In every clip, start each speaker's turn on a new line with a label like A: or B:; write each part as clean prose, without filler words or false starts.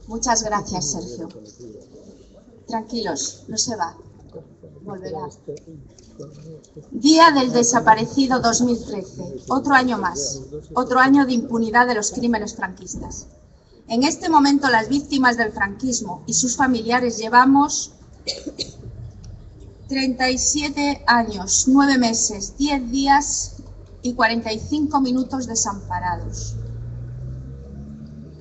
A: Muchas gracias, Sergio. Tranquilos, no se va. Volverá. Día del desaparecido 2013. Otro año más. Otro año de impunidad de los crímenes franquistas. En este momento, las víctimas del franquismo y sus familiares llevamos 37 años, 9 meses, 10 días y 45 minutos desamparados.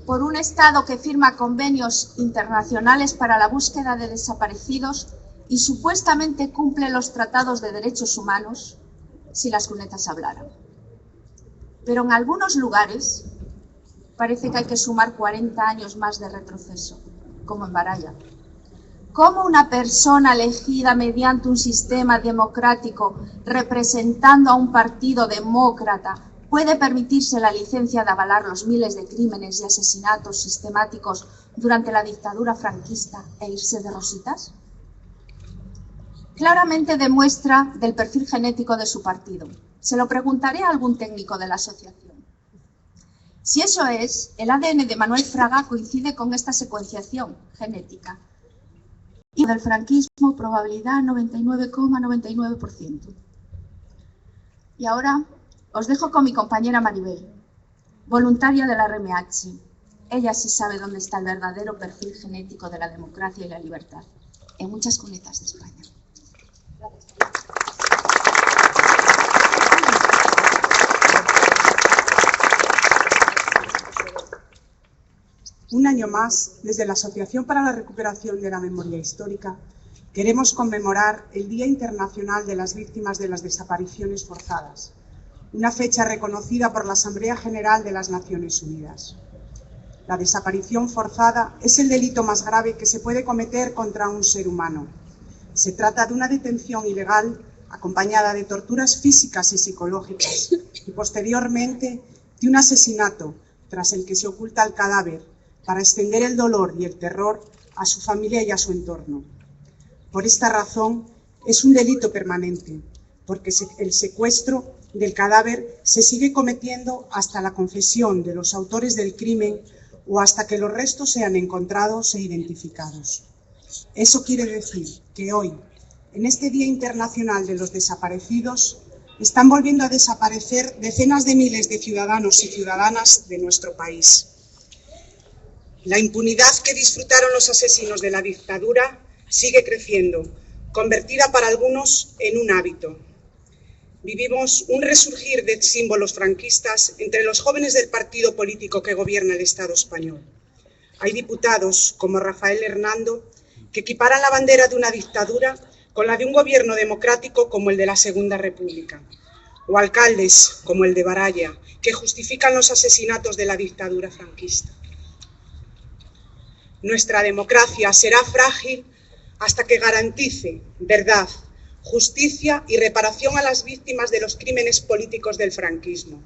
A: Por un Estado que firma convenios internacionales para la búsqueda de desaparecidos y supuestamente cumple los tratados de derechos humanos, si las cunetas hablaran. Pero en algunos lugares parece que hay que sumar 40 años más de retroceso, como en Baraya. ¿Cómo una persona elegida mediante un sistema democrático representando a un partido demócrata puede permitirse la licencia de avalar los miles de crímenes y asesinatos sistemáticos durante la dictadura franquista e irse de rositas? Claramente demuestra del perfil genético de su partido. Se lo preguntaré a algún técnico de la asociación. Si eso es, el ADN de Manuel Fraga coincide con esta secuenciación genética. Y del franquismo, probabilidad 99,99%. Y ahora os dejo con mi compañera Maribel, voluntaria de la RMH. Ella sí sabe dónde está el verdadero perfil genético de la democracia y la libertad, en muchas cunetas de España.
B: Un año más, desde la Asociación para la Recuperación de la Memoria Histórica, queremos conmemorar el Día Internacional de las Víctimas de las Desapariciones Forzadas, una fecha reconocida por la Asamblea General de las Naciones Unidas. La desaparición forzada es el delito más grave que se puede cometer contra un ser humano. Se trata de una detención ilegal acompañada de torturas físicas y psicológicas y posteriormente de un asesinato tras el que se oculta el cadáver para extender el dolor y el terror a su familia y a su entorno. Por esta razón, es un delito permanente, porque el secuestro del cadáver se sigue cometiendo hasta la confesión de los autores del crimen o hasta que los restos sean encontrados e identificados. Eso quiere decir que hoy, en este Día Internacional de los Desaparecidos, están volviendo a desaparecer decenas de miles de ciudadanos y ciudadanas de nuestro país. La impunidad que disfrutaron los asesinos de la dictadura sigue creciendo, convertida para algunos en un hábito. Vivimos un resurgir de símbolos franquistas entre los jóvenes del partido político que gobierna el Estado español. Hay diputados, como Rafael Hernando, que equiparan la bandera de una dictadura con la de un gobierno democrático como el de la Segunda República. O alcaldes, como el de Baraya, que justifican los asesinatos de la dictadura franquista. Nuestra democracia será frágil hasta que garantice verdad, justicia y reparación a las víctimas de los crímenes políticos del franquismo.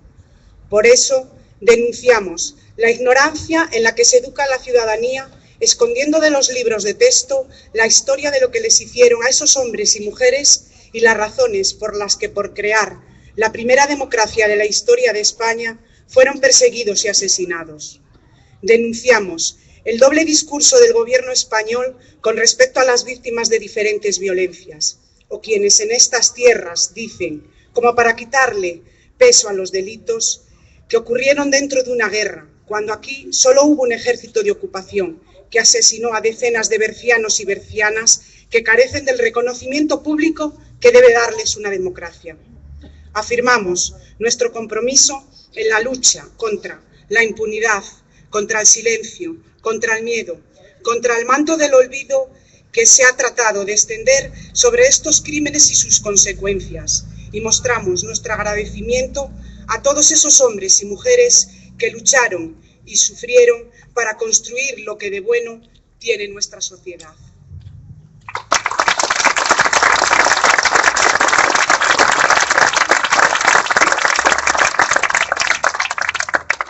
B: Por eso denunciamos la ignorancia en la que se educa a la ciudadanía, escondiendo de los libros de texto la historia de lo que les hicieron a esos hombres y mujeres y las razones por las que, por crear la primera democracia de la historia de España, fueron perseguidos y asesinados. Denunciamos el doble discurso del gobierno español con respecto a las víctimas de diferentes violencias, o quienes en estas tierras dicen, como para quitarle peso a los delitos, que ocurrieron dentro de una guerra, cuando aquí solo hubo un ejército de ocupación que asesinó a decenas de bercianos y bercianas que carecen del reconocimiento público que debe darles una democracia. Afirmamos nuestro compromiso en la lucha contra la impunidad, contra el silencio, contra el miedo, contra el manto del olvido que se ha tratado de extender sobre estos crímenes y sus consecuencias, y mostramos nuestro agradecimiento a todos esos hombres y mujeres que lucharon y sufrieron para construir lo que de bueno tiene nuestra sociedad.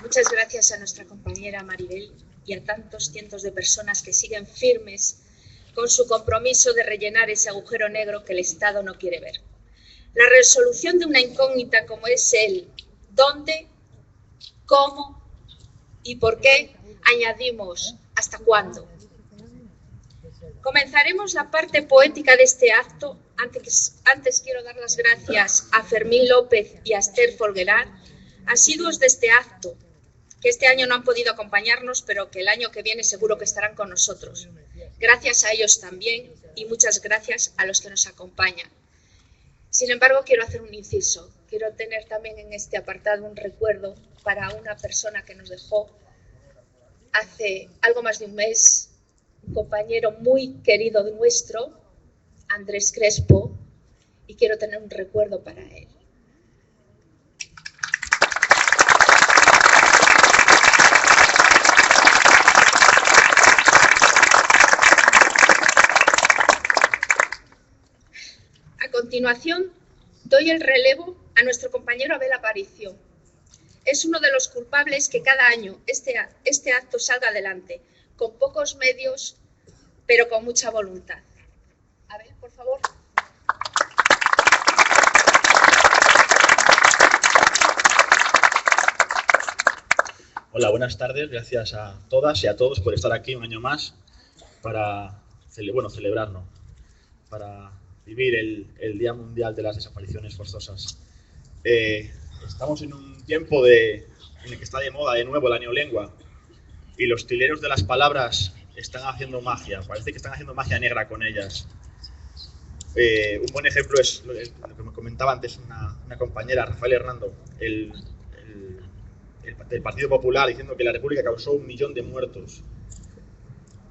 C: Muchas gracias a nuestra compañera Maribel y a tantos cientos de personas que siguen firmes con su compromiso de rellenar ese agujero negro que el Estado no quiere ver. La resolución de una incógnita como es el dónde, cómo ¿Y por qué añadimos hasta cuándo? Comenzaremos la parte poética de este acto. Antes quiero dar las gracias a Fermín López y a Esther Folguerat, asiduos de este acto, que este año no han podido acompañarnos, pero que el año que viene seguro que estarán con nosotros. Gracias a ellos también y muchas gracias a los que nos acompañan. Sin embargo, quiero hacer un inciso. Quiero tener también en este apartado un recuerdo para una persona que nos dejó hace algo más de un mes, un compañero muy querido nuestro, Andrés Crespo, y quiero tener un recuerdo para él. A continuación, doy el relevo a nuestro compañero Abel Aparicio. Es uno de los culpables que cada año este acto salga adelante, con pocos medios, pero con mucha voluntad. Abel, por favor.
D: Hola, buenas tardes. Gracias a todas y a todos por estar aquí un año más para celebrarnos, para vivir el Día Mundial de las Desapariciones Forzosas. Estamos en un tiempo en el que está de moda de nuevo la neolengua y los trileros de las palabras están haciendo magia. Parece que están haciendo magia negra con ellas. Un buen ejemplo es lo que me comentaba antes una compañera, Rafael Hernando, del Partido Popular, diciendo que la República causó 1 millón de muertos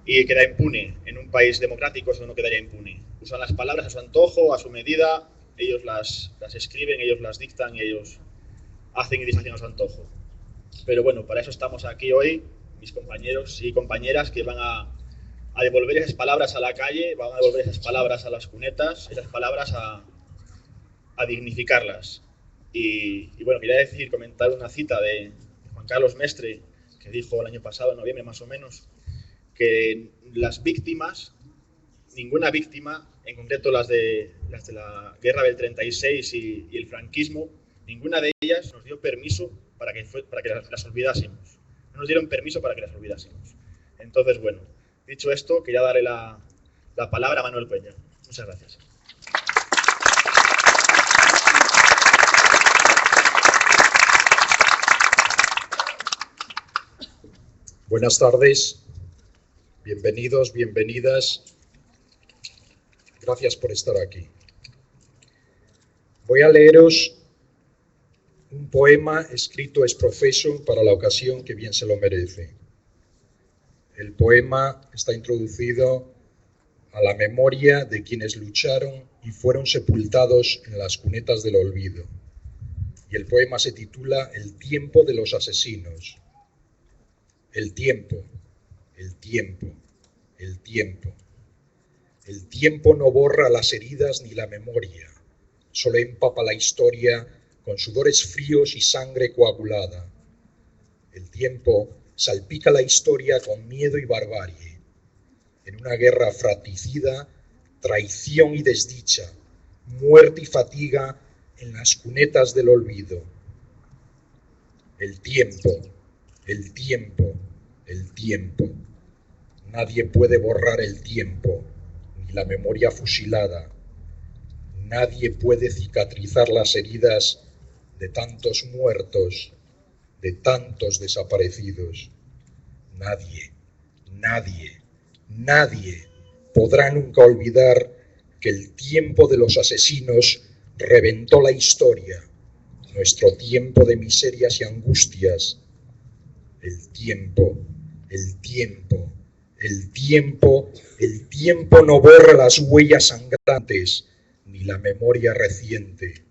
D: y queda impune. En un país democrático eso no quedaría impune. Usan las palabras a su antojo, a su medida, ellos las escriben, ellos las dictan y ellos hacen y deshacen a su antojo. Pero bueno, para eso estamos aquí hoy, mis compañeros y compañeras que van a devolver esas palabras a la calle, van a devolver esas palabras a las cunetas, esas palabras a dignificarlas. Y bueno, quería comentar una cita de Juan Carlos Mestre, que dijo el año pasado, en noviembre más o menos, que las víctimas, ninguna víctima, en concreto las de la guerra del 36 y el franquismo, ninguna de ellas nos dio permiso para que las olvidásemos. No nos dieron permiso para que las olvidásemos. Entonces, bueno, dicho esto, quería darle la palabra a Manuel Peña. Muchas gracias.
E: Buenas tardes, bienvenidos, bienvenidas. Gracias por estar aquí. Voy a leeros un poema escrito ex professo para la ocasión, que bien se lo merece. El poema está introducido a la memoria de quienes lucharon y fueron sepultados en las cunetas del olvido. Y el poema se titula El tiempo de los asesinos. El tiempo, el tiempo, el tiempo. El tiempo no borra las heridas ni la memoria, solo empapa la historia con sudores fríos y sangre coagulada. El tiempo salpica la historia con miedo y barbarie. En una guerra fratricida, traición y desdicha, muerte y fatiga en las cunetas del olvido. El tiempo, el tiempo, el tiempo. Nadie puede borrar el tiempo, ni la memoria fusilada. Nadie puede cicatrizar las heridas de tantos muertos, de tantos desaparecidos. Nadie, nadie, nadie podrá nunca olvidar que el tiempo de los asesinos reventó la historia, nuestro tiempo de miserias y angustias. El tiempo, el tiempo, el tiempo, el tiempo no borra las huellas sangrantes ni la memoria reciente.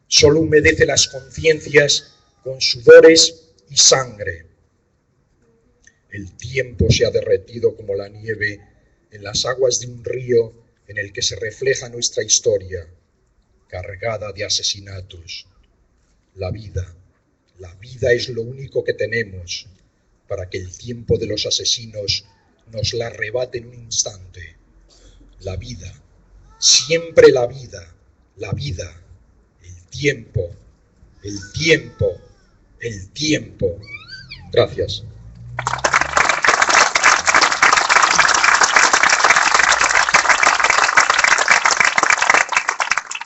E: Solo humedece las conciencias con sudores y sangre. El tiempo se ha derretido como la nieve en las aguas de un río en el que se refleja nuestra historia, cargada de asesinatos. La vida es lo único que tenemos para que el tiempo de los asesinos nos la arrebate en un instante. La vida, siempre la vida, el tiempo, el tiempo, el tiempo. Gracias.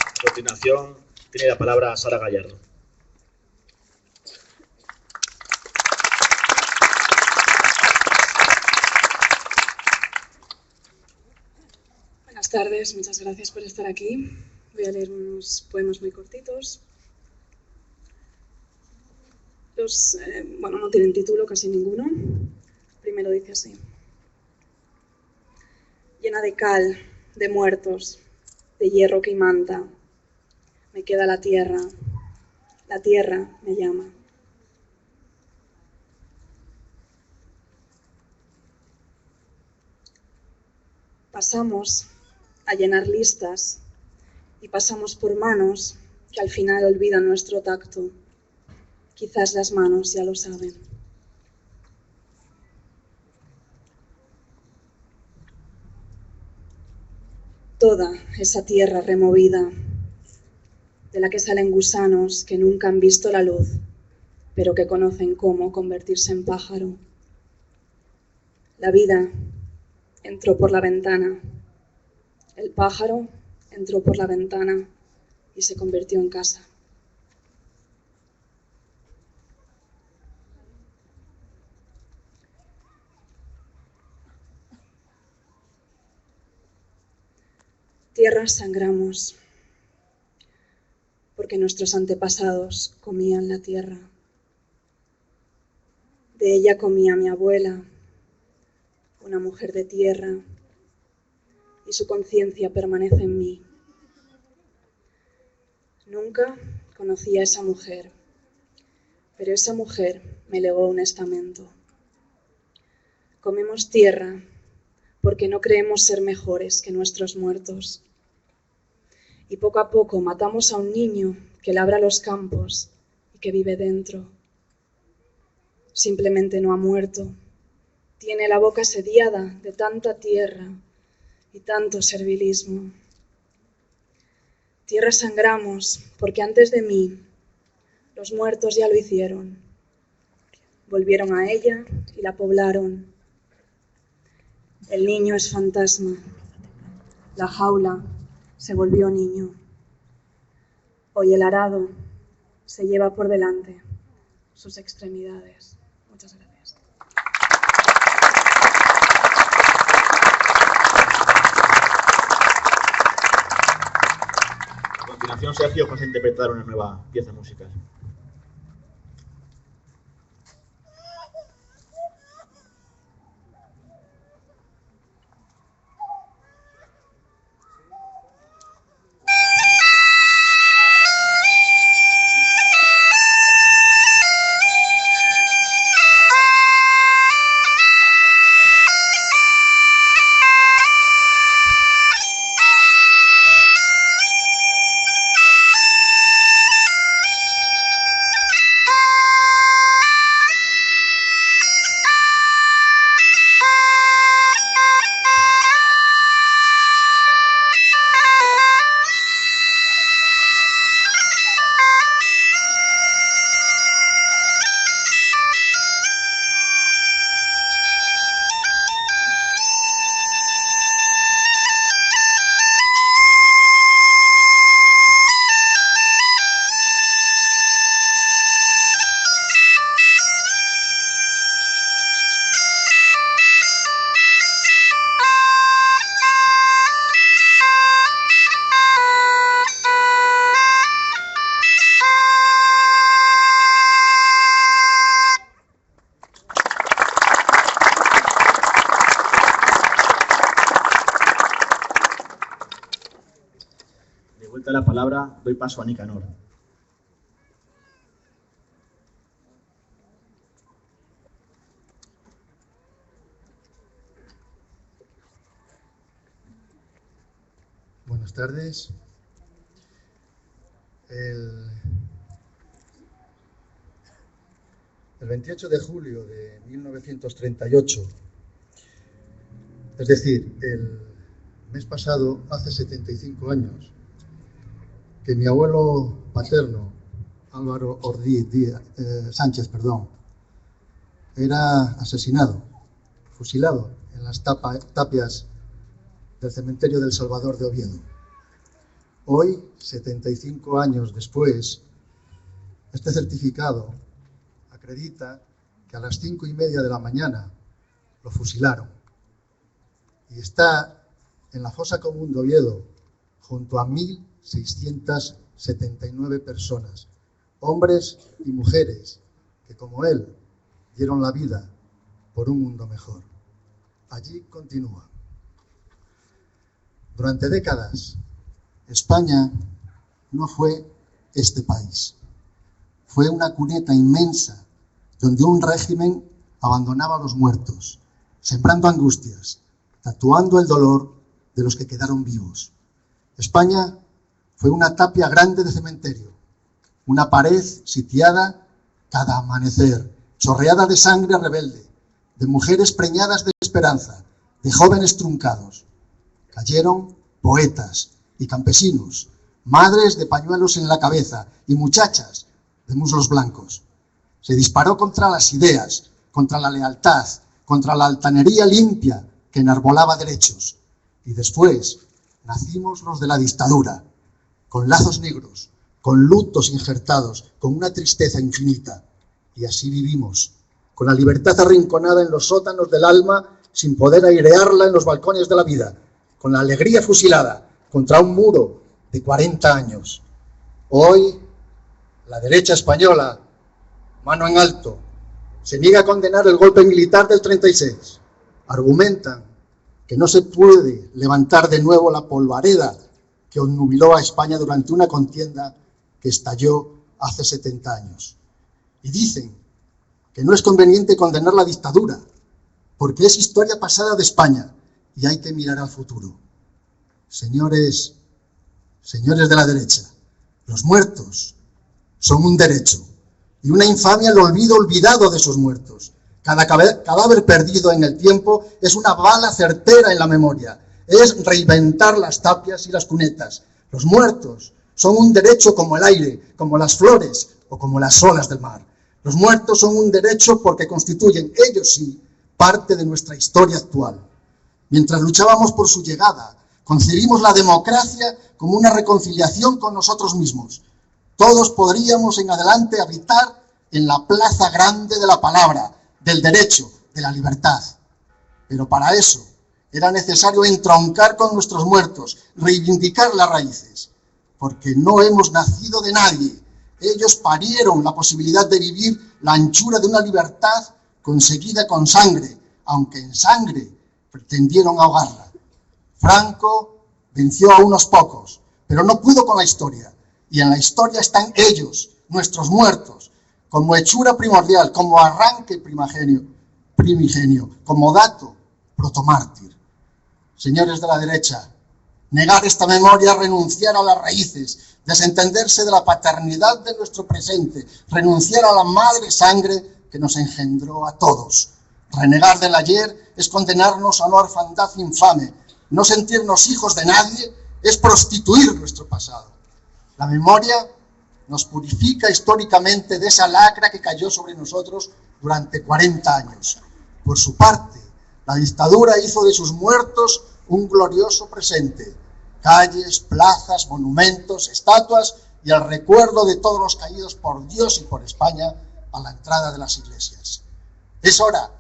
D: A continuación, tiene la palabra Sara Gallardo.
F: Buenas tardes, muchas gracias por estar aquí. Voy a leer unos poemas muy cortitos. No tienen título, casi ninguno. Primero dice así. Llena de cal, de muertos, de hierro que imanta, me queda la tierra me llama. Pasamos a llenar listas y pasamos por manos que al final olvidan nuestro tacto. Quizás las manos ya lo saben. Toda esa tierra removida, de la que salen gusanos que nunca han visto la luz, pero que conocen cómo convertirse en pájaro. La vida entró por la ventana, el pájaro entró por la ventana y se convirtió en casa. Tierra sangramos, porque nuestros antepasados comían la tierra. De ella comía mi abuela, una mujer de tierra, y su conciencia permanece en mí. Nunca conocí a esa mujer, pero esa mujer me legó un estamento. Comemos tierra porque no creemos ser mejores que nuestros muertos. Y poco a poco matamos a un niño que labra los campos y que vive dentro. Simplemente no ha muerto. Tiene la boca sediada de tanta tierra y tanto servilismo. Tierra sangramos porque antes de mí los muertos ya lo hicieron. Volvieron a ella y la poblaron. El niño es fantasma. La jaula se volvió niño. Hoy el arado se lleva por delante sus extremidades. Muchas gracias.
D: A continuación, Sergio vas a interpretar una nueva pieza musical. La palabra doy paso a Nicanor.
G: Buenas tardes. El 28 de julio de 1938, es decir, el mes pasado, hace 75 años, que mi abuelo paterno, Álvaro Ordiz Sánchez, era asesinado, fusilado en las tapias del cementerio del Salvador de Oviedo. Hoy, 75 años después, este certificado acredita que a las 5:30 de la mañana lo fusilaron y está en la fosa común de Oviedo junto a 1.679 personas, hombres y mujeres que, como él, dieron la vida por un mundo mejor. Allí continúa. Durante décadas, España no fue este país. Fue una cuneta inmensa donde un régimen abandonaba a los muertos, sembrando angustias, tatuando el dolor de los que quedaron vivos. España fue una tapia grande de cementerio, una pared sitiada cada amanecer, chorreada de sangre rebelde, de mujeres preñadas de esperanza, de jóvenes truncados. Cayeron poetas y campesinos, madres de pañuelos en la cabeza y muchachas de muslos blancos. Se disparó contra las ideas, contra la lealtad, contra la altanería limpia que enarbolaba derechos. Y después nacimos los de la dictadura, con lazos negros, con lutos injertados, con una tristeza infinita. Y así vivimos, con la libertad arrinconada en los sótanos del alma, sin poder airearla en los balcones de la vida, con la alegría fusilada contra un muro de 40 años. Hoy, la derecha española, mano en alto, se niega a condenar el golpe militar del 36. Argumentan que no se puede levantar de nuevo la polvareda que obnubiló a España durante una contienda que estalló hace 70 años. Y dicen que no es conveniente condenar la dictadura, porque es historia pasada de España y hay que mirar al futuro. Señores de la derecha, los muertos son un derecho y una infamia el olvido olvidado de sus muertos. Cada cadáver perdido en el tiempo es una bala certera en la memoria, es reinventar las tapias y las cunetas. Los muertos son un derecho como el aire, como las flores o como las olas del mar. Los muertos son un derecho porque constituyen, ellos sí, parte de nuestra historia actual. Mientras luchábamos por su llegada, concebimos la democracia como una reconciliación con nosotros mismos. Todos podríamos en adelante habitar en la plaza grande de la palabra, del derecho, de la libertad. Pero para eso era necesario entroncar con nuestros muertos, reivindicar las raíces, porque no hemos nacido de nadie. Ellos parieron la posibilidad de vivir la anchura de una libertad conseguida con sangre, aunque en sangre pretendieron ahogarla. Franco venció a unos pocos, pero no pudo con la historia. Y en la historia están ellos, nuestros muertos, como hechura primordial, como arranque primigenio, como dato protomártir. Señores de la derecha, negar esta memoria, renunciar a las raíces, desentenderse de la paternidad de nuestro presente, renunciar a la madre sangre que nos engendró a todos. Renegar del ayer es condenarnos a una orfandad infame. No sentirnos hijos de nadie es prostituir nuestro pasado. La memoria nos purifica históricamente de esa lacra que cayó sobre nosotros durante 40 años. Por su parte, la dictadura hizo de sus muertos un glorioso presente. Calles, plazas, monumentos, estatuas y el recuerdo de todos los caídos por Dios y por España a la entrada de las iglesias. Es hora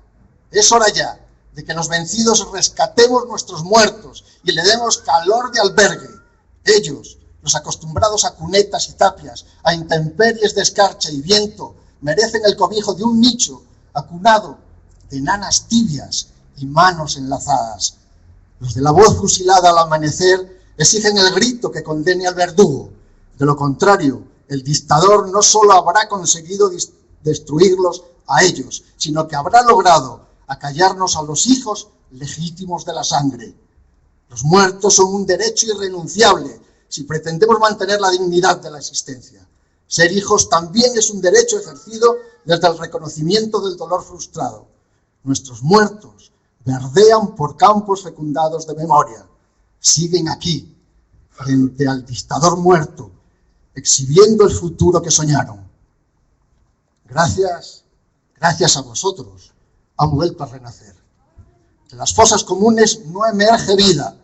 G: ya de que los vencidos rescatemos nuestros muertos y le demos calor de albergue. Ellos, los acostumbrados a cunetas y tapias, a intemperies de escarcha y viento, merecen el cobijo de un nicho acunado de enanas tibias y manos enlazadas. Los de la voz fusilada al amanecer exigen el grito que condene al verdugo. De lo contrario, el dictador no solo habrá conseguido destruirlos a ellos, sino que habrá logrado acallarnos a los hijos legítimos de la sangre. Los muertos son un derecho irrenunciable si pretendemos mantener la dignidad de la existencia. Ser hijos también es un derecho ejercido desde el reconocimiento del dolor frustrado. Nuestros muertos verdean por campos fecundados de memoria. Siguen aquí, frente al dictador muerto, exhibiendo el futuro que soñaron. Gracias gracias a vosotros, han vuelto a renacer. De las fosas comunes no emerge vida,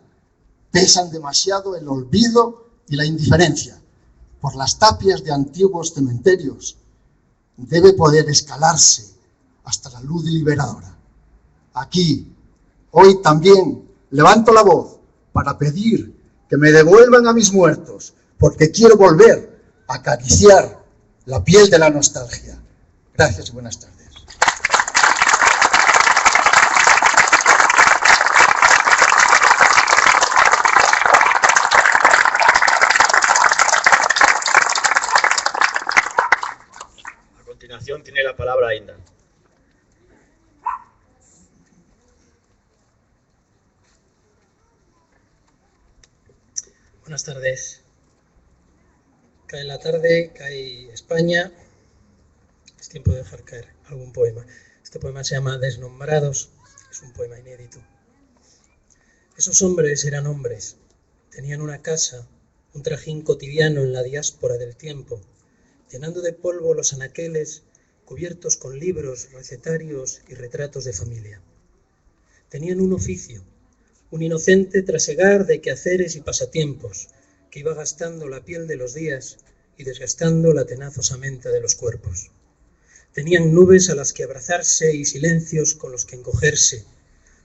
G: pesan demasiado el olvido y la indiferencia. Por las tapias de antiguos cementerios debe poder escalarse hasta la luz liberadora. Aquí, hoy también, levanto la voz para pedir que me devuelvan a mis muertos, porque quiero volver a acariciar la piel de la nostalgia. Gracias y buenas tardes.
D: A continuación tiene la palabra Inda.
H: Buenas tardes. Cae la tarde, cae España. Es tiempo de dejar caer algún poema. Este poema se llama Desnombrados. Es un poema inédito. Esos hombres eran hombres. Tenían una casa, un trajín cotidiano en la diáspora del tiempo, llenando de polvo los anaqueles cubiertos con libros, recetarios y retratos de familia. Tenían un oficio, un inocente trasegar de quehaceres y pasatiempos que iba gastando la piel de los días y desgastando la tenaz osamenta de los cuerpos. Tenían nubes a las que abrazarse y silencios con los que encogerse.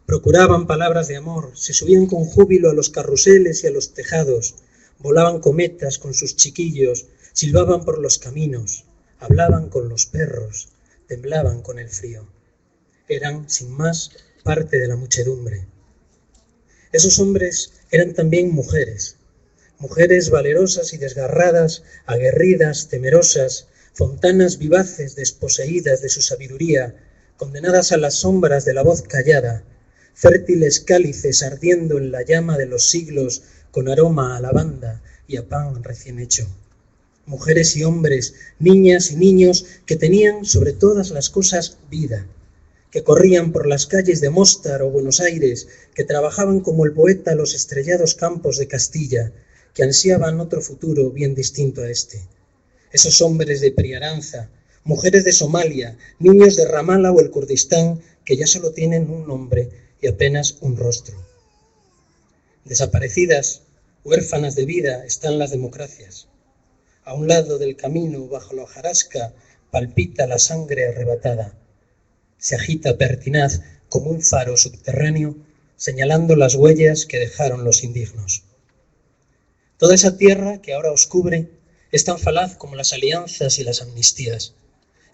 H: Procuraban palabras de amor, se subían con júbilo a los carruseles y a los tejados, volaban cometas con sus chiquillos, silbaban por los caminos, hablaban con los perros, temblaban con el frío. Eran, sin más, parte de la muchedumbre. Esos hombres eran también mujeres, mujeres valerosas y desgarradas, aguerridas, temerosas, fontanas vivaces desposeídas de su sabiduría, condenadas a las sombras de la voz callada, fértiles cálices ardiendo en la llama de los siglos con aroma a lavanda y a pan recién hecho. Mujeres y hombres, niñas y niños que tenían sobre todas las cosas vida, que corrían por las calles de Móstar o Buenos Aires, que trabajaban como el poeta los estrellados campos de Castilla, que ansiaban otro futuro bien distinto a este. Esos hombres de Priaranza, mujeres de Somalia, niños de Ramala o el Kurdistán, que ya solo tienen un nombre y apenas un rostro. Desaparecidas, huérfanas de vida, están las democracias. A un lado del camino, bajo la hojarasca, palpita la sangre arrebatada. Se agita pertinaz como un faro subterráneo, señalando las huellas que dejaron los indignos. Toda esa tierra que ahora os cubre es tan falaz como las alianzas y las amnistías.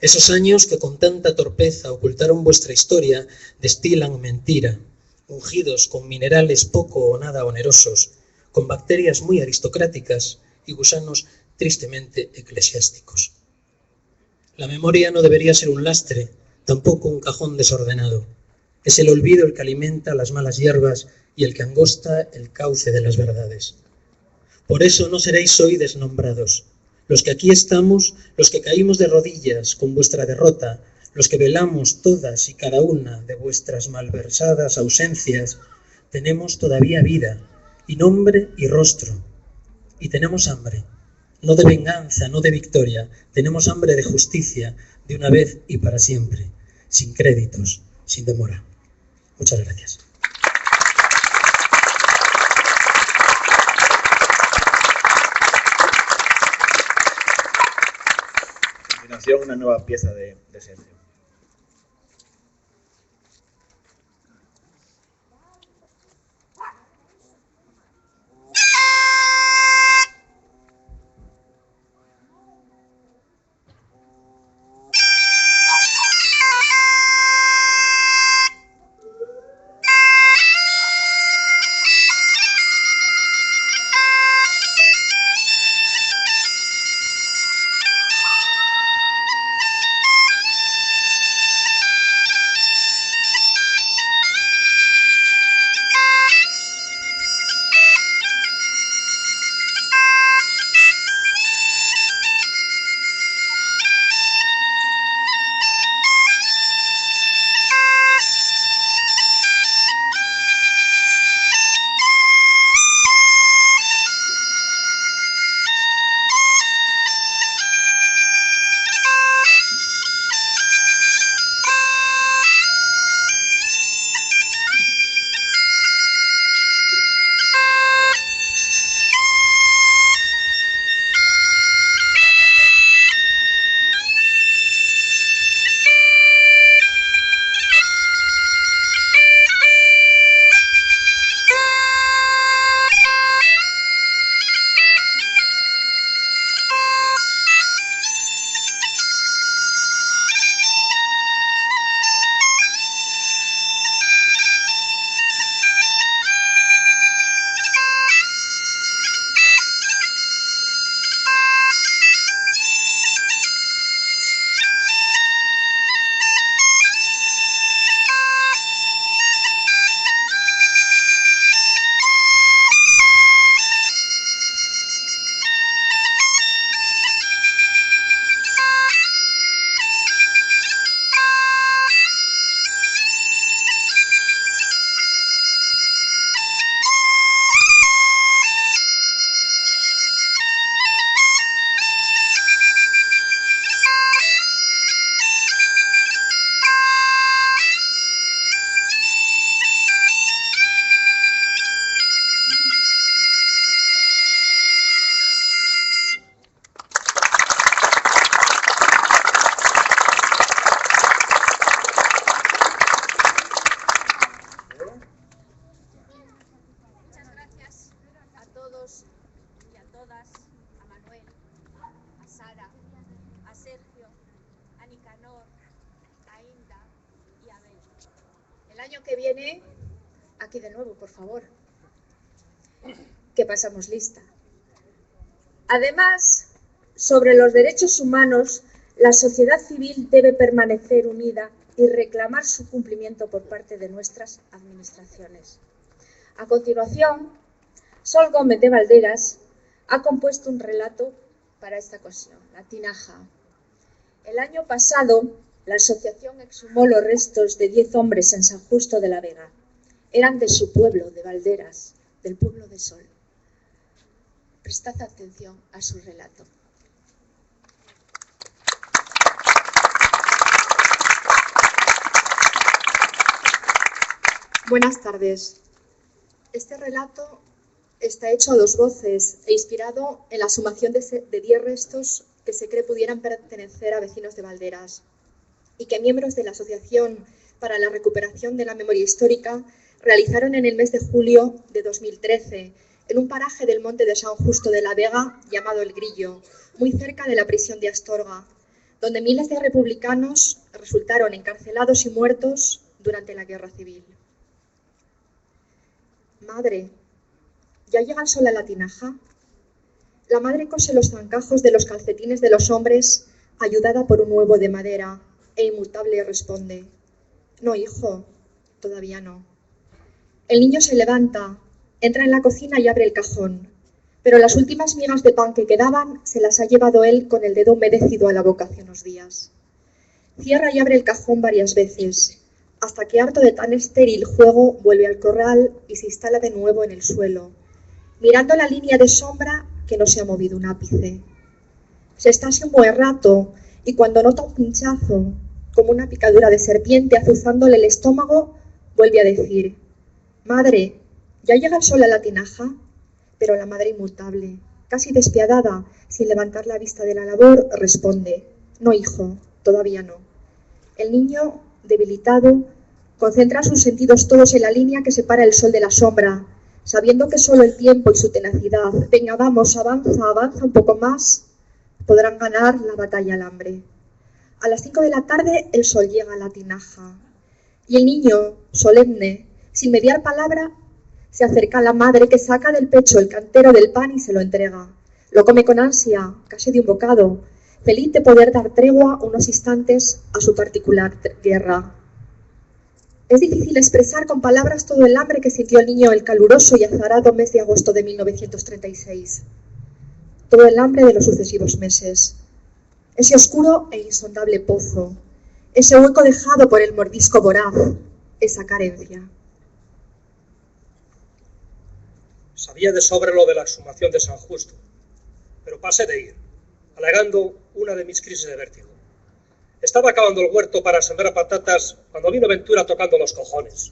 H: Esos años que con tanta torpeza ocultaron vuestra historia destilan mentira, ungidos con minerales poco o nada onerosos, con bacterias muy aristocráticas y gusanos tristemente eclesiásticos. La memoria no debería ser un lastre, tampoco un cajón desordenado. Es el olvido el que alimenta las malas hierbas y el que angosta el cauce de las verdades. Por eso no seréis hoy desnombrados. Los que aquí estamos, los que caímos de rodillas con vuestra derrota, los que velamos todas y cada una de vuestras malversadas ausencias, tenemos todavía vida, y nombre y rostro. Y tenemos hambre, no de venganza, no de victoria, tenemos hambre de justicia, de una vez y para siempre, sin créditos, sin demora. Muchas gracias.
D: A continuación, una nueva pieza de Sergio.
A: todos y a todas, a Manuel, a Sara, a Sergio, a Nicanor, a Inda y a Abel. El año que viene, aquí de nuevo, por favor, que pasamos lista. Además, sobre los derechos humanos, la sociedad civil debe permanecer unida y reclamar su cumplimiento por parte de nuestras administraciones. A continuación, Sol Gómez de Valderas ha compuesto un relato para esta ocasión, La Tinaja. El año pasado, la asociación exhumó los restos de 10 hombres en San Justo de la Vega. Eran de su pueblo, de Valderas, del pueblo de Sol. Prestad atención a su relato. Buenas tardes. Este relato está hecho a 2 voces e inspirado en la exhumación de 10 restos que se cree pudieran pertenecer a vecinos de Valderas y que miembros de la Asociación para la Recuperación de la Memoria Histórica realizaron en el mes de julio de 2013 en un paraje del monte de San Justo de la Vega llamado El Grillo, muy cerca de la prisión de Astorga, donde miles de republicanos resultaron encarcelados y muertos durante la Guerra Civil. Madre, ¿ya llega el sol a la tinaja? La madre cose los zancajos de los calcetines de los hombres, ayudada por un huevo de madera, e inmutable responde: no, hijo, todavía no. El niño se levanta, entra en la cocina y abre el cajón, pero las últimas migas de pan que quedaban se las ha llevado él con el dedo humedecido a la boca hace unos días. Cierra y abre el cajón varias veces, hasta que, harto de tan estéril juego, vuelve al corral y se instala de nuevo en el suelo, mirando la línea de sombra que no se ha movido un ápice. Se está así un buen rato y cuando nota un pinchazo, como una picadura de serpiente azuzándole el estómago, vuelve a decir: madre, ¿ya llega el sol a la tinaja? Pero la madre inmutable, casi despiadada, sin levantar la vista de la labor, responde: no, hijo, todavía no. El niño, debilitado, concentra sus sentidos todos en la línea que separa el sol de la sombra, sabiendo que solo el tiempo y su tenacidad, venga, vamos, avanza un poco más, podrán ganar la batalla al hambre. A las 5 de la tarde el sol llega a la tinaja y el niño, solemne, sin mediar palabra, se acerca a la madre, que saca del pecho el cantero del pan y se lo entrega. Lo come con ansia, casi de un bocado, feliz de poder dar tregua unos instantes a su particular guerra. Es difícil expresar con palabras todo el hambre que sintió el niño el caluroso y azarado mes de agosto de 1936. Todo el hambre de los sucesivos meses. Ese oscuro e insondable pozo, ese hueco dejado por el mordisco voraz, esa carencia.
I: Sabía de sobra lo de la exhumación de San Justo, pero pasé de ir, alegando una de mis crisis de vértigo. Estaba acabando el huerto para sembrar patatas cuando vino Ventura tocando los cojones.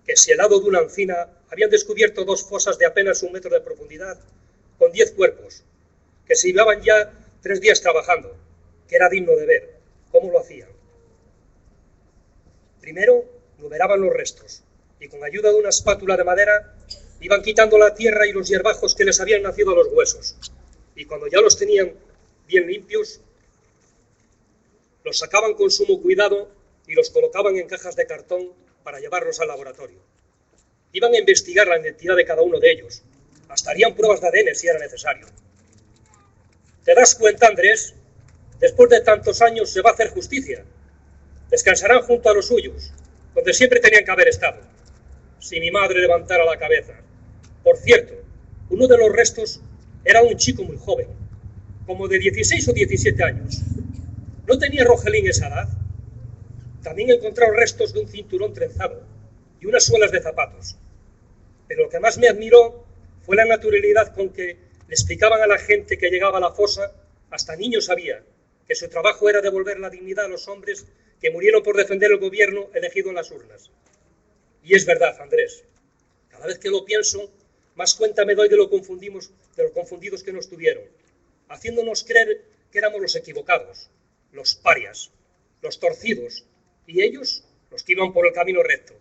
I: Que si al lado de una encina habían descubierto 2 fosas de apenas 1 metro de profundidad, con 10 cuerpos, que se llevaban ya 3 días trabajando, que era digno de ver cómo lo hacían. Primero numeraban los restos y con ayuda de una espátula de madera iban quitando la tierra y los hierbajos que les habían nacido a los huesos, y cuando ya los tenían bien limpios, los sacaban con sumo cuidado y los colocaban en cajas de cartón para llevarlos al laboratorio. Iban a investigar la identidad de cada uno de ellos, hasta harían pruebas de ADN si era necesario. ¿Te das cuenta, Andrés? Después de tantos años se va a hacer justicia. Descansarán junto a los suyos, donde siempre tenían que haber estado. Si mi madre levantara la cabeza. Por cierto, uno de los restos era un chico muy joven, como de 16 o 17 años. ¿No tenía Rogelín esa edad? También encontraron restos de un cinturón trenzado y unas suelas de zapatos. Pero lo que más me admiró fue la naturalidad con que le explicaban a la gente que llegaba a la fosa, hasta niños sabía, que su trabajo era devolver la dignidad a los hombres que murieron por defender el gobierno elegido en las urnas. Y es verdad, Andrés, cada vez que lo pienso, más cuenta me doy de lo confundidos que nos tuvieron, haciéndonos creer que éramos los equivocados, los parias, los torcidos, y ellos los que iban por el camino recto.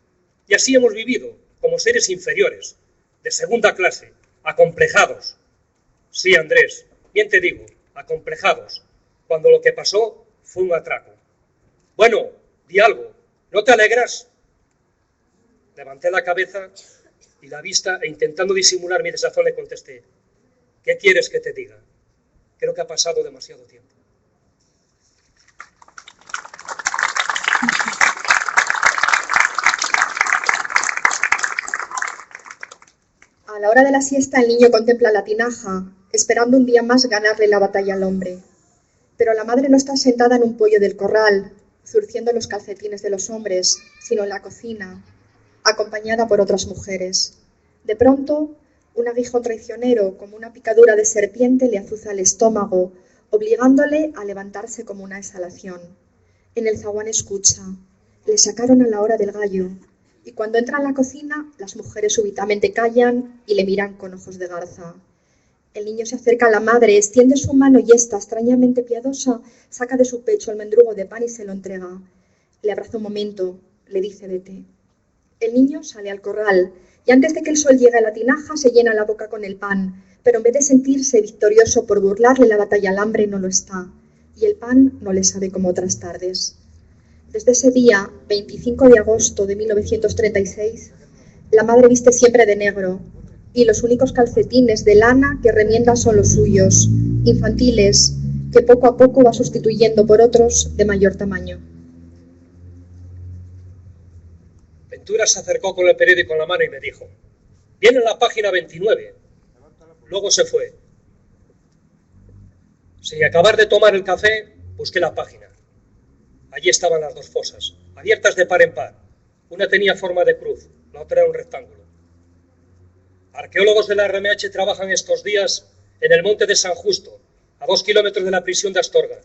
I: Y así hemos vivido, como seres inferiores, de segunda clase, acomplejados. Sí, Andrés, bien te digo, acomplejados, cuando lo que pasó fue un atraco. Bueno, di algo, ¿no te alegras? Levanté la cabeza y la vista e intentando disimular mi desazón le contesté, ¿qué quieres que te diga? Creo que ha pasado demasiado tiempo.
J: A la hora de la siesta el niño contempla la tinaja, esperando un día más ganarle la batalla al hombre. Pero la madre no está sentada en un pollo del corral, zurciendo los calcetines de los hombres, sino en la cocina, acompañada por otras mujeres. De pronto, un aguijón traicionero, como una picadura de serpiente, le azuza el estómago, obligándole a levantarse como una exhalación. En el zaguán escucha, le sacaron a la hora del gallo, y cuando entra en la cocina, las mujeres súbitamente callan y le miran con ojos de garza. El niño se acerca a la madre, extiende su mano y ésta, extrañamente piadosa, saca de su pecho el mendrugo de pan y se lo entrega. Le abraza un momento, le dice vete. El niño sale al corral y antes de que el sol llegue a la tinaja se llena la boca con el pan, pero en vez de sentirse victorioso por burlarle la batalla al hambre, no lo está. Y el pan no le sabe como otras tardes. Desde ese día, 25 de agosto de 1936, la madre viste siempre de negro y los únicos calcetines de lana que remienda son los suyos, infantiles, que poco a poco va sustituyendo por otros de mayor tamaño.
I: Ventura se acercó con el periódico en la mano y me dijo, viene en la página 29. Luego se fue. Sin acabar de tomar el café, busqué la página. Allí estaban las dos fosas, abiertas de par en par. Una tenía forma de cruz, la otra era un rectángulo. Arqueólogos de la RMH trabajan estos días en el monte de San Justo, a 2 kilómetros de la prisión de Astorga,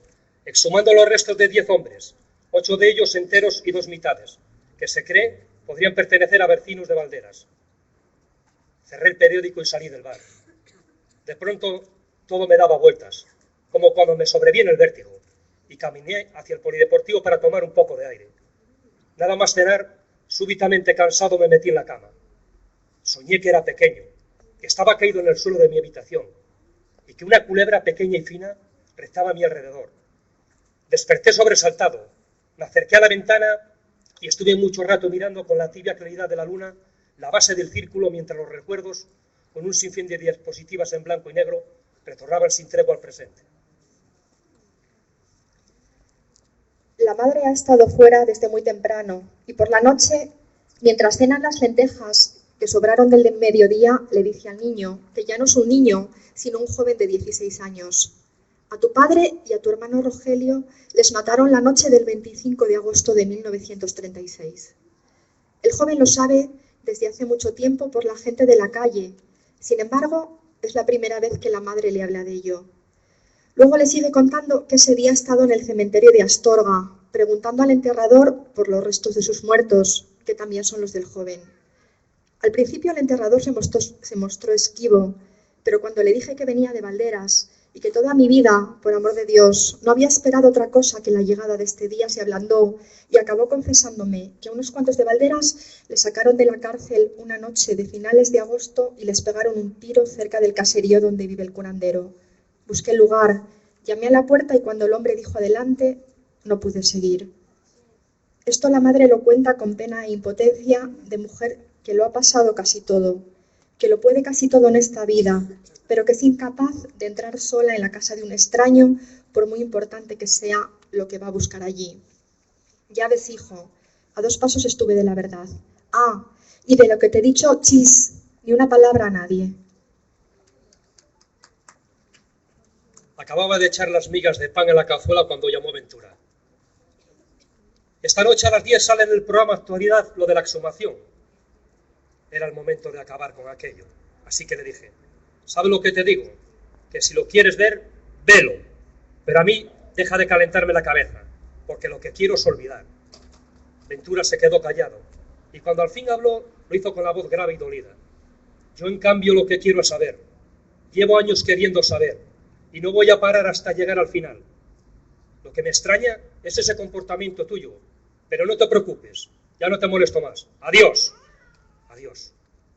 I: exhumando los restos de 10 hombres, 8 de ellos enteros y 2 mitades, que se cree podrían pertenecer a vecinos de Valderas. Cerré el periódico y salí del bar. De pronto todo me daba vueltas, como cuando me sobreviene el vértigo, y caminé hacia el polideportivo para tomar un poco de aire. Nada más cenar, súbitamente cansado me metí en la cama. Soñé que era pequeño, que estaba caído en el suelo de mi habitación y que una culebra pequeña y fina rezaba a mi alrededor. Desperté sobresaltado, me acerqué a la ventana y estuve mucho rato mirando con la tibia claridad de la luna la base del círculo mientras los recuerdos, con un sinfín de diapositivas en blanco y negro, retornaban sin tregua al presente.
J: La madre ha estado fuera desde muy temprano y por la noche, mientras cenan las lentejas que sobraron del mediodía, le dice al niño que ya no es un niño, sino un joven de 16 años. A tu padre y a tu hermano Rogelio les mataron la noche del 25 de agosto de 1936. El joven lo sabe desde hace mucho tiempo por la gente de la calle. Sin embargo, es la primera vez que la madre le habla de ello. Luego le sigue contando que ese día ha estado en el cementerio de Astorga, preguntando al enterrador por los restos de sus muertos, que también son los del joven. Al principio el enterrador se mostró esquivo, pero cuando le dije que venía de Valderas y que toda mi vida, por amor de Dios, no había esperado otra cosa que la llegada de este día, se ablandó y acabó confesándome que a unos cuantos de Valderas le sacaron de la cárcel una noche de finales de agosto y les pegaron un tiro cerca del caserío donde vive el curandero. Busqué el lugar, llamé a la puerta y cuando el hombre dijo adelante, no pude seguir. Esto la madre lo cuenta con pena e impotencia de mujer que lo ha pasado casi todo, que lo puede casi todo en esta vida, pero que es incapaz de entrar sola en la casa de un extraño, por muy importante que sea lo que va a buscar allí. Ya ves, hijo, a 2 pasos estuve de la verdad. Ah, y de lo que te he dicho, chis, ni una palabra a nadie.
I: Acababa de echar las migas de pan en la cazuela cuando llamó Ventura. Esta noche a las 10 sale en el programa Actualidad lo de la exhumación. Era el momento de acabar con aquello. Así que le dije, ¿sabes lo que te digo? Que si lo quieres ver, velo. Pero a mí deja de calentarme la cabeza, porque lo que quiero es olvidar. Ventura se quedó callado, y cuando al fin habló, lo hizo con la voz grave y dolida. Yo, en cambio, lo que quiero es saber. Llevo años queriendo saber, y no voy a parar hasta llegar al final. Lo que me extraña es ese comportamiento tuyo, pero no te preocupes, ya no te molesto más. Adiós. Adiós.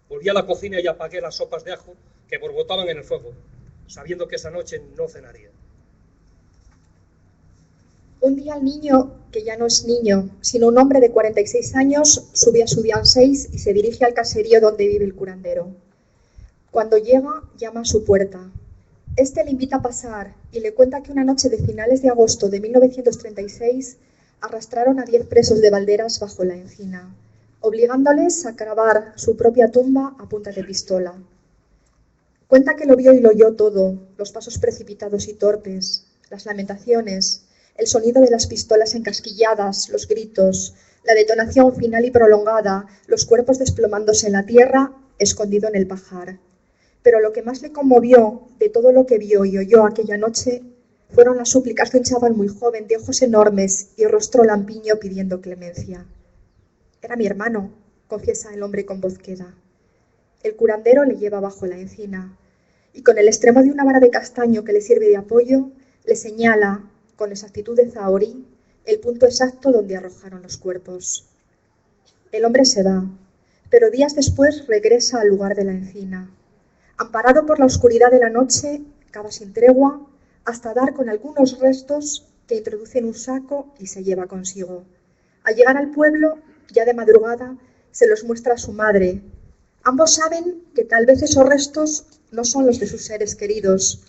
I: Volví a la cocina y apagué las sopas de ajo que borbotaban en el fuego, sabiendo que esa noche no cenaría.
J: Un día el niño, que ya no es niño, sino un hombre de 46 años, sube a su Bian 6 y se dirige al caserío donde vive el curandero. Cuando llega, llama a su puerta. Este le invita a pasar y le cuenta que una noche de finales de agosto de 1936 arrastraron a 10 presos de Valderas bajo la encina, obligándoles a cavar su propia tumba a punta de pistola. Cuenta que lo vio y lo oyó todo, los pasos precipitados y torpes, las lamentaciones, el sonido de las pistolas encasquilladas, los gritos, la detonación final y prolongada, los cuerpos desplomándose en la tierra, escondido en el pajar. Pero lo que más le conmovió de todo lo que vio y oyó aquella noche fueron las súplicas de un chaval muy joven, de ojos enormes y rostro lampiño pidiendo clemencia. Era mi hermano, confiesa el hombre con voz queda. El curandero le lleva bajo la encina y con el extremo de una vara de castaño que le sirve de apoyo, le señala, con exactitud de zahorí, el punto exacto donde arrojaron los cuerpos. El hombre se va, pero días después regresa al lugar de la encina. Amparado por la oscuridad de la noche, cava sin tregua, hasta dar con algunos restos que introduce en un saco y se lleva consigo. Al llegar al pueblo, ya de madrugada, se los muestra a su madre. Ambos saben que tal vez esos restos no son los de sus seres queridos,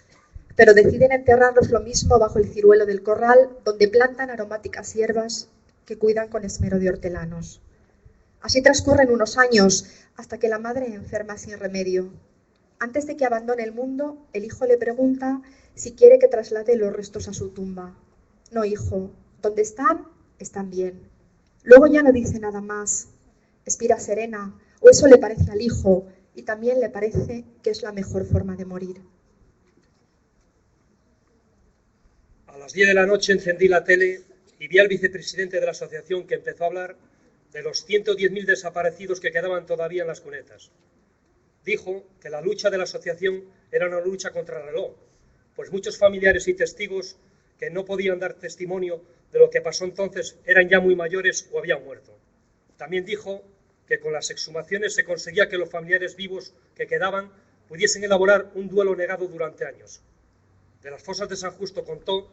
J: pero deciden enterrarlos lo mismo bajo el ciruelo del corral, donde plantan aromáticas hierbas que cuidan con esmero de hortelanos. Así transcurren unos años, hasta que la madre enferma sin remedio. Antes de que abandone el mundo, el hijo le pregunta si quiere que traslade los restos a su tumba. No, hijo, donde están, están bien. Luego ya no dice nada más. Expira serena, o eso le parece al hijo, y también le parece que es la mejor forma de morir.
I: A las 10 de la noche encendí la tele y vi al vicepresidente de la asociación que empezó a hablar de los 110.000 desaparecidos que quedaban todavía en las cunetas. Dijo que la lucha de la asociación era una lucha contra el reloj, pues muchos familiares y testigos que no podían dar testimonio de lo que pasó entonces eran ya muy mayores o habían muerto. También dijo que con las exhumaciones se conseguía que los familiares vivos que quedaban pudiesen elaborar un duelo negado durante años. De las fosas de San Justo contó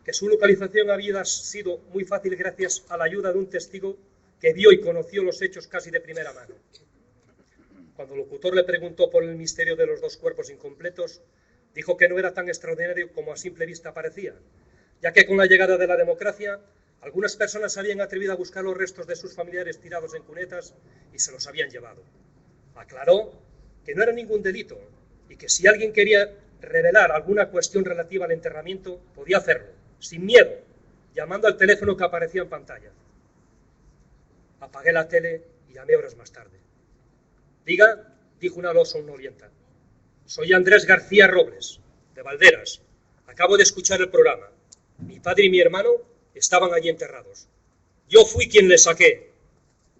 I: que su localización había sido muy fácil gracias a la ayuda de un testigo que vio y conoció los hechos casi de primera mano. Cuando el locutor le preguntó por el misterio de los 2 cuerpos incompletos, dijo que no era tan extraordinario como a simple vista parecía, ya que con la llegada de la democracia, algunas personas se habían atrevido a buscar los restos de sus familiares tirados en cunetas y se los habían llevado. Aclaró que no era ningún delito y que si alguien quería revelar alguna cuestión relativa al enterramiento, podía hacerlo, sin miedo, llamando al teléfono que aparecía en pantalla. Apagué la tele y llamé horas más tarde. Diga, dijo una voz somnolienta. Soy Andrés García Robles, de Valderas. Acabo de escuchar el programa. Mi padre y mi hermano estaban allí enterrados. Yo fui quien les saqué.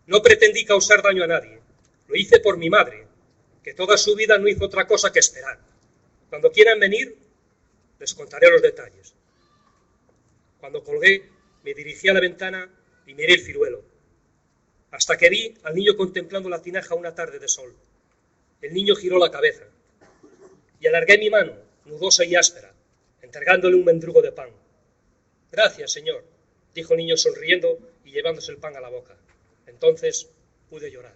I: No pretendí causar daño a nadie. Lo hice por mi madre, que toda su vida no hizo otra cosa que esperar. Cuando quieran venir, les contaré los detalles. Cuando colgué, me dirigí a la ventana y miré el ciruelo, hasta que vi al niño contemplando la tinaja una tarde de sol. El niño giró la cabeza y alargué mi mano, nudosa y áspera, entregándole un mendrugo de pan. Gracias, señor, dijo el niño sonriendo y llevándose el pan a la boca. Entonces pude llorar.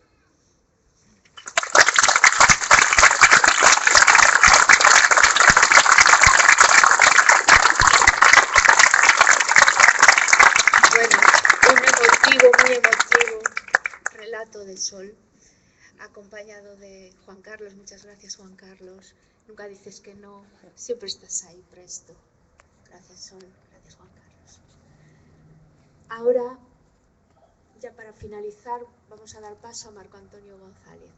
C: Muy emotivo relato de Sol, acompañado de Juan Carlos. Muchas gracias, Juan Carlos. Nunca dices que no, siempre estás ahí presto. Gracias, Sol. Gracias, Juan Carlos. Ahora, ya para finalizar, vamos a dar paso a Marco Antonio González.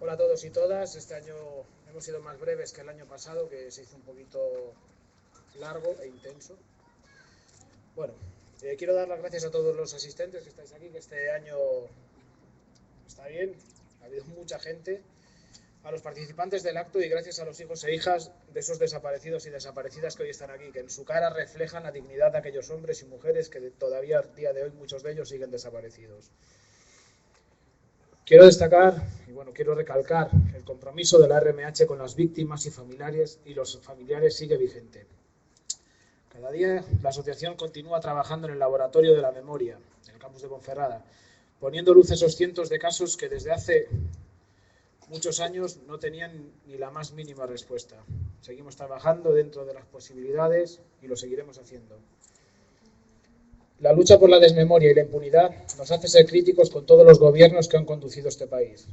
K: Hola a todos y todas. Este año hemos sido más breves que el año pasado, que se hizo un poquito largo e intenso. Bueno, quiero dar las gracias a todos los asistentes que estáis aquí, que este año está bien, ha habido mucha gente. a los participantes del acto y gracias a los hijos e hijas de esos desaparecidos y desaparecidas que hoy están aquí, que en su cara reflejan la dignidad de aquellos hombres y mujeres que todavía al día de hoy muchos de ellos siguen desaparecidos. Quiero destacar y quiero recalcar el compromiso de la RMH con las víctimas y los familiares sigue vigente. Cada día la asociación continúa trabajando en el laboratorio de la memoria, en el campus de Ponferrada, poniendo luz a esos cientos de casos que desde hace muchos años no tenían ni la más mínima respuesta. Seguimos trabajando dentro de las posibilidades y lo seguiremos haciendo. La lucha por la desmemoria y la impunidad nos hace ser críticos con todos los gobiernos que han conducido este país,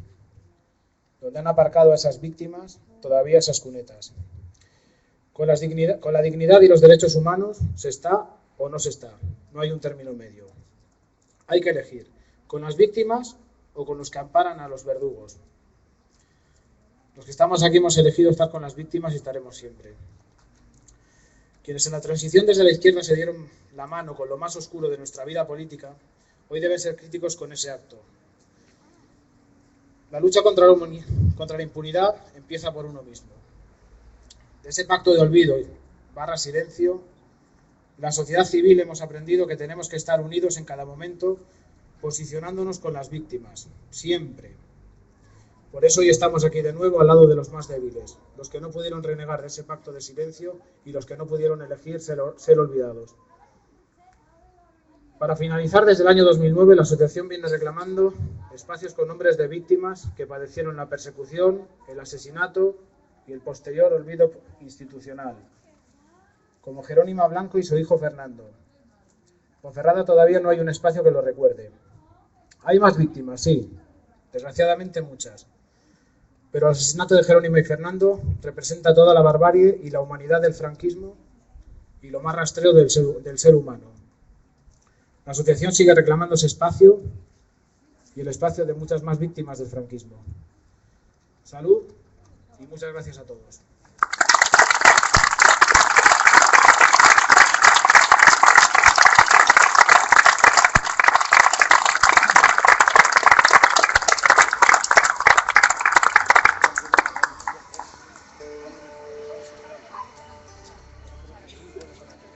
K: donde han aparcado a esas víctimas todavía esas cunetas. Con la dignidad y los derechos humanos se está o no se está, no hay un término medio. Hay que elegir, con las víctimas o con los que amparan a los verdugos. Los que estamos aquí hemos elegido estar con las víctimas y estaremos siempre. Quienes en la transición desde la izquierda se dieron la mano con lo más oscuro de nuestra vida política, hoy deben ser críticos con ese acto. La lucha contra la impunidad empieza por uno mismo. De ese pacto de olvido / silencio, la sociedad civil hemos aprendido que tenemos que estar unidos en cada momento, posicionándonos con las víctimas, siempre. Por eso hoy estamos aquí de nuevo al lado de los más débiles, los que no pudieron renegar de ese pacto de silencio y los que no pudieron elegir ser olvidados. Para finalizar, desde el año 2009 la asociación viene reclamando espacios con nombres de víctimas que padecieron la persecución, el asesinato y el posterior olvido institucional, como Jerónima Blanco y su hijo Fernando. En Ponferrada todavía no hay un espacio que lo recuerde. Hay más víctimas, sí, desgraciadamente muchas. Pero el asesinato de Jerónimo y Fernando representa toda la barbarie y la humanidad del franquismo y lo más rastreo del ser humano. La asociación sigue reclamando ese espacio y el espacio de muchas más víctimas del franquismo. Salud y muchas gracias a todos.